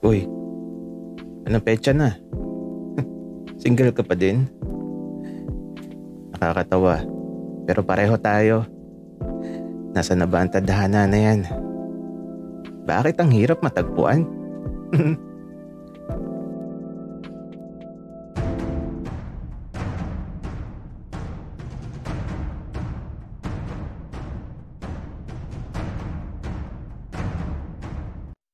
Uy, anong petsa na? Single ka pa din? Nakakatawa. Pero pareho tayo. Nasa na ba ang tadhana na yan? Bakit ang hirap matagpuan?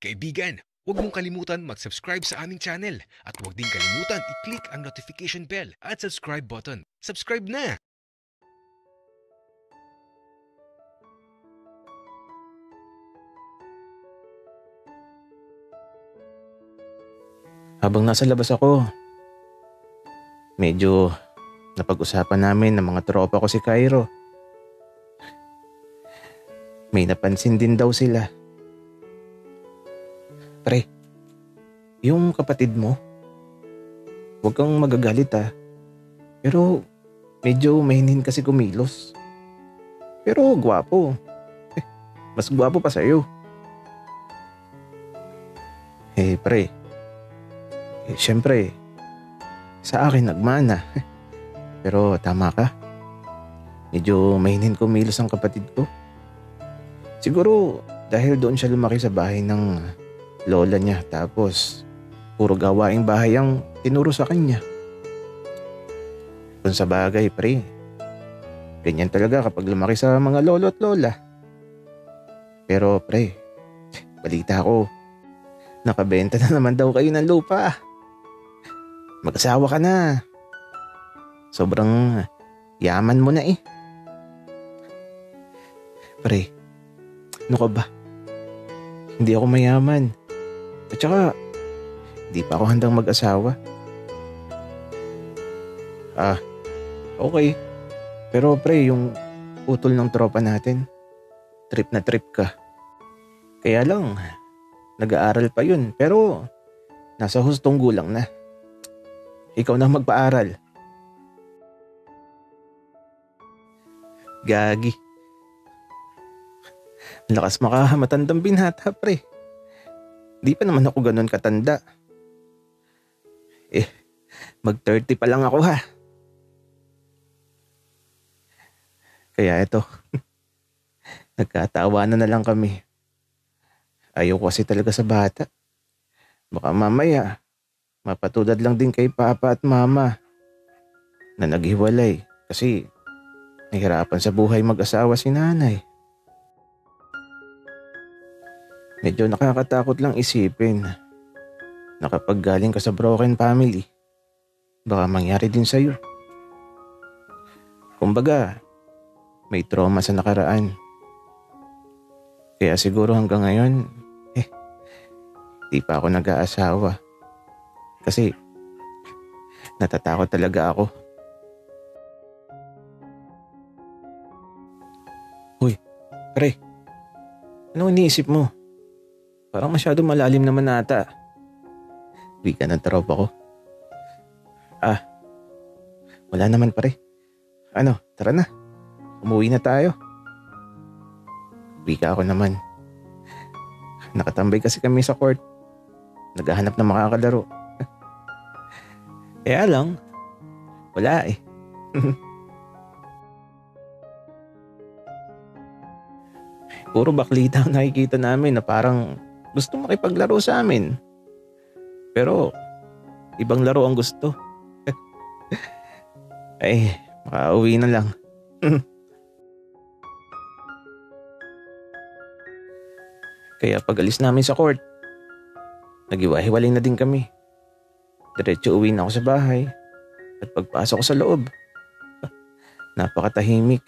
Kaibigan, huwag mong kalimutan mag-subscribe sa aming channel at huwag din kalimutan i-click ang notification bell at subscribe button. Subscribe na! Habang nasa labas ako, medyo napag-usapan namin ng mga tropa ko si Cairo. May napansin din daw sila. Pre, yung kapatid mo, huwag kang magagalit ah. Pero medyo mahinin kasi kumilos. Pero gwapo. Mas gwapo pa sa'yo. Pre, syempre, sa akin nagmana. Pero tama ka. Medyo mahinin kumilos ang kapatid ko. Siguro dahil doon siya lumaki sa bahay ng lola niya, tapos puro gawaing bahay ang tinuro sa kanya. Kung sa bagay, pre, ganyan talaga kapag lumaki sa mga lolo at lola. Pero pre, balita ko, nakabenta na naman daw kayo ng lupa. Mag-asawa ka na. Sobrang yaman mo na eh. Pre, ano ka ba? Hindi ako mayaman. At saka, hindi pa ako handang mag-asawa. Okay. Pero pre, yung utol ng tropa natin, trip na trip ka. Kaya lang, nag-aaral pa yun. Pero, nasa hustong gulang na. Ikaw na magpaaral. Gagi. Lakas makamatandang binata, pre. Di pa naman ako ganun katanda. Mag-30 pa lang ako ha. Kaya eto, nagkatawanan na lang kami. Ayoko kasi talaga sa bata. Baka mamaya, mapatulad lang din kay papa at mama na naghiwalay kasi nahirapan sa buhay mag-asawa si nanay. Medyo nakakatakot lang isipin na kapag galing ka sa broken family, baka mangyari din sa'yo. Kumbaga, may trauma sa nakaraan. Kaya siguro hanggang ngayon, di pa ako nag-aasawa. Kasi, natatakot talaga ako. Uy, pre, anong iniisip mo? Parang masyado malalim naman ata. Wika ng tropa ko. Wala naman pare. Tara na. Umuwi na tayo. Wika ako naman. Nakatambay kasi kami sa court. Naghahanap ng makakalaro. Kaya lang, wala eh. Puro baklita ang nakikita namin na parang gusto makipaglaro sa amin. Pero, ibang laro ang gusto. Makauwi na lang. Kaya pag alis namin sa court, nag-iwa-hiwalay na din kami. Diretso uwi na ako sa bahay. At pagpasok ko sa loob, napakatahimik.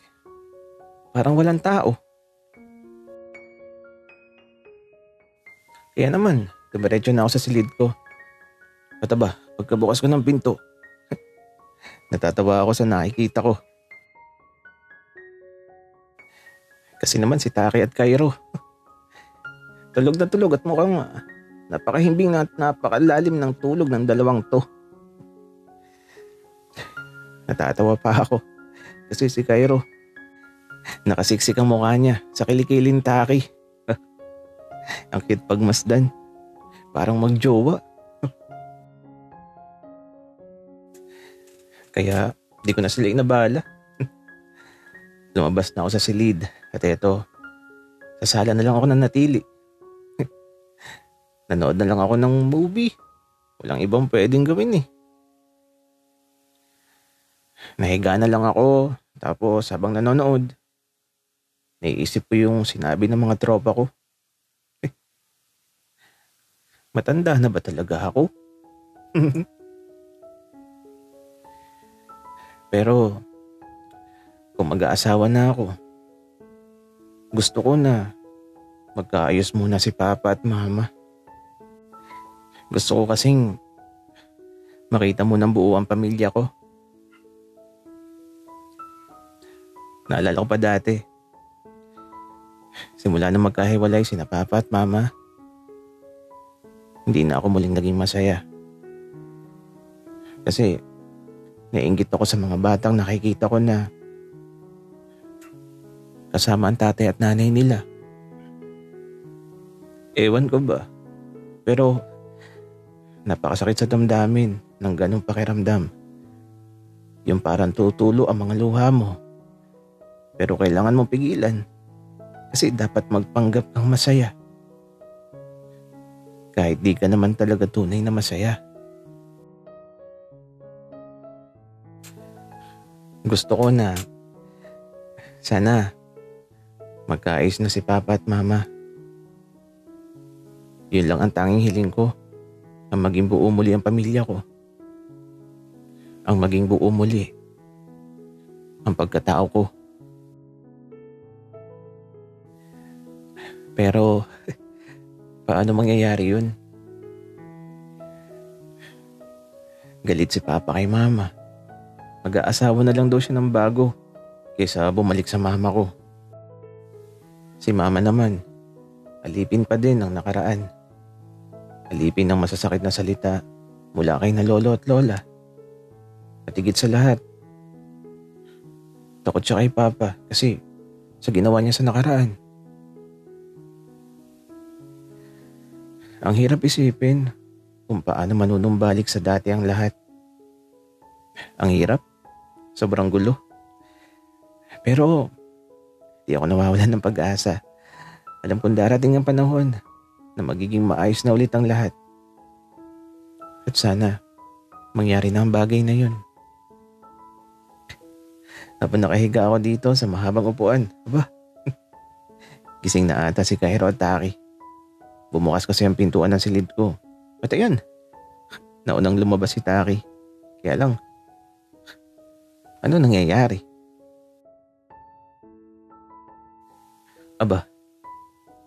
Parang walang tao. Kaya naman, dumiretso na ako sa silid ko. At pagkabukas ko ng pinto, natatawa ako sa nakikita ko. Kasi naman si Taki at Cairo. Tulog na tulog at mukhang napakahimbing at napakalalim ng tulog ng dalawang to. Natatawa pa ako kasi si Cairo, nakasiksik ang mukha niya sa kilikilin Taki. Ang cute pagmasdan. Parang magjowa. Kaya di ko na sila inabala. Lumabas na ako sa silid at eto, sa sala na lang ako nanatili. Nanood na lang ako ng movie. Walang ibang pwedeng gawin eh. Nahiga na lang ako, tapos habang nanonood, naiisip ko yung sinabi ng mga tropa ko. Matanda na ba talaga ako? Pero kung mag-aasawa na ako, gusto ko na magkaayos muna si Papa at Mama. Gusto ko kasing makita mo ng buo ang pamilya ko. Naalala ko pa dati, simula na magkahiwalay sina Papa at Mama, hindi na ako muling naging masaya. Kasi naiinggit ako sa mga batang nakikita ko na kasama ang tatay at nanay nila. Ewan ko ba, pero napakasakit sa damdamin ng ganong pakiramdam. Yung parang tutulo ang mga luha mo, pero kailangan mong pigilan kasi dapat magpanggap kang masaya. Kahit di ka naman talaga tunay na masaya. Gusto ko na sana magkaayos na si Papa at Mama. Yun lang ang tanging hiling ko, ang maging buo muli ang pamilya ko. Ang maging buo muli ang pagkatao ko. Pero paano mangyayari yun? Galit si Papa kay Mama. Mag-aasawa na lang daw siya ng bago kaysa bumalik sa mama ko. Si Mama naman, alipin pa din ang nakaraan. Alipin ng masasakit na salita mula kay na lolo at lola. At higit sa lahat, takot siya kay Papa kasi sa ginawa niya sa nakaraan. Ang hirap isipin kung paano manunumbalik sa dati ang lahat. Ang hirap, sobrang gulo. Pero di ako nawawalan ng pag-asa. Alam kong darating ang panahon na magiging maayos na ulit ang lahat. At sana mangyari na ang bagay na yun. Habang nakahiga ako dito sa mahabang upuan, gising na ata si Cairo at Taki. Bumukas kasi ang pintuan ng silid ko. At ayan, naunang lumabas si Taki. Kaya lang, ano nangyayari?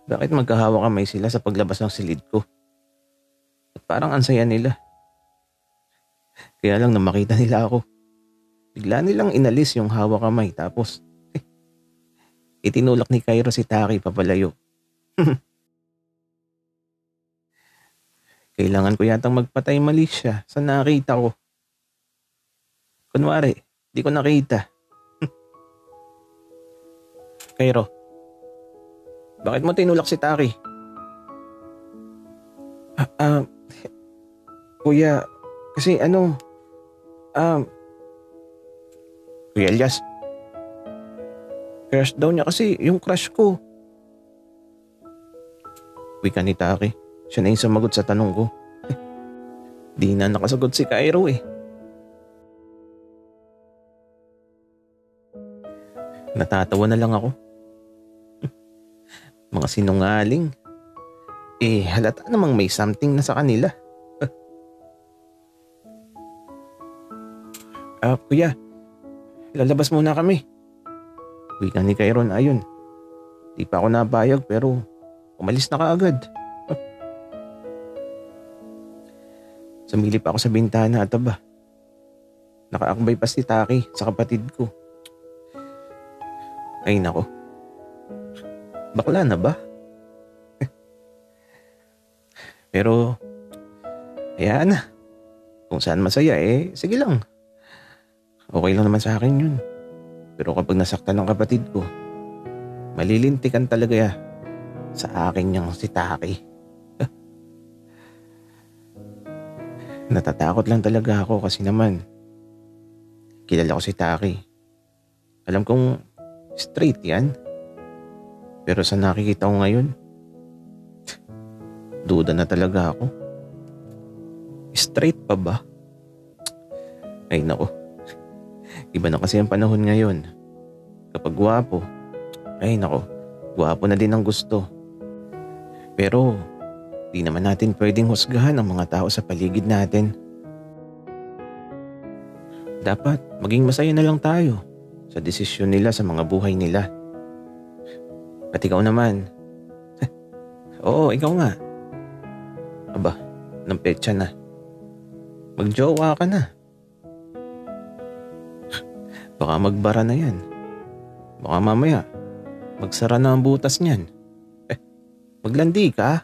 Bakit magkahawak kamay sila sa paglabas ng silid ko? At parang ansaya nila. Kaya lang na makita nila ako, bigla nilang inalis yung hawak kamay tapos itinulak ni Cairo si Taki papalayo. Kailangan ko yatang magpatay mali siya sa nakita ko. Kunwari, di ko nakita. Cairo, bakit mo tinulak si Taki? Kuya, kasi Kuya Elias, crush daw niya kasi yung crush ko. Wika ni Taki, siya na yung sumagot sa tanong ko. Di na nakasagot si Cairo eh. Natatawa na lang ako. Mga sinungaling. Halata namang may something na sa kanila. Kuya, lalabas muna kami. Wika ni Cairo na ayun. Di pa ako napayag pero umalis na kaagad. Sumilip ako sa bintana at nakaakbay pa si Taki sa kapatid ko. Ay nako. Bakla na ba? Pero, hayaan na. Kung saan masaya sige lang. Okay lang naman sa akin yun. Pero kapag nasaktan ng kapatid ko, malilintikan talaga sa akin niyang si Taki. Natatakot lang talaga ako kasi naman kilala ko si Taki. Alam kong straight yan. Pero sa nakikita ko ngayon, duda na talaga ako. Straight pa ba? Ay nako, iba na kasi ang panahon ngayon. Kapag gwapo, ay nako, gwapo na din ang gusto. Pero di naman natin pwedeng husgahan ang mga tao sa paligid natin. Dapat maging masaya na lang tayo sa desisyon nila sa mga buhay nila. At ikaw naman. Oo, ikaw nga. Aba, ng petsa na. Magjowa ka na. Baka magbara na yan. Baka mamaya, magsara na ang butas niyan. Maglandi ka.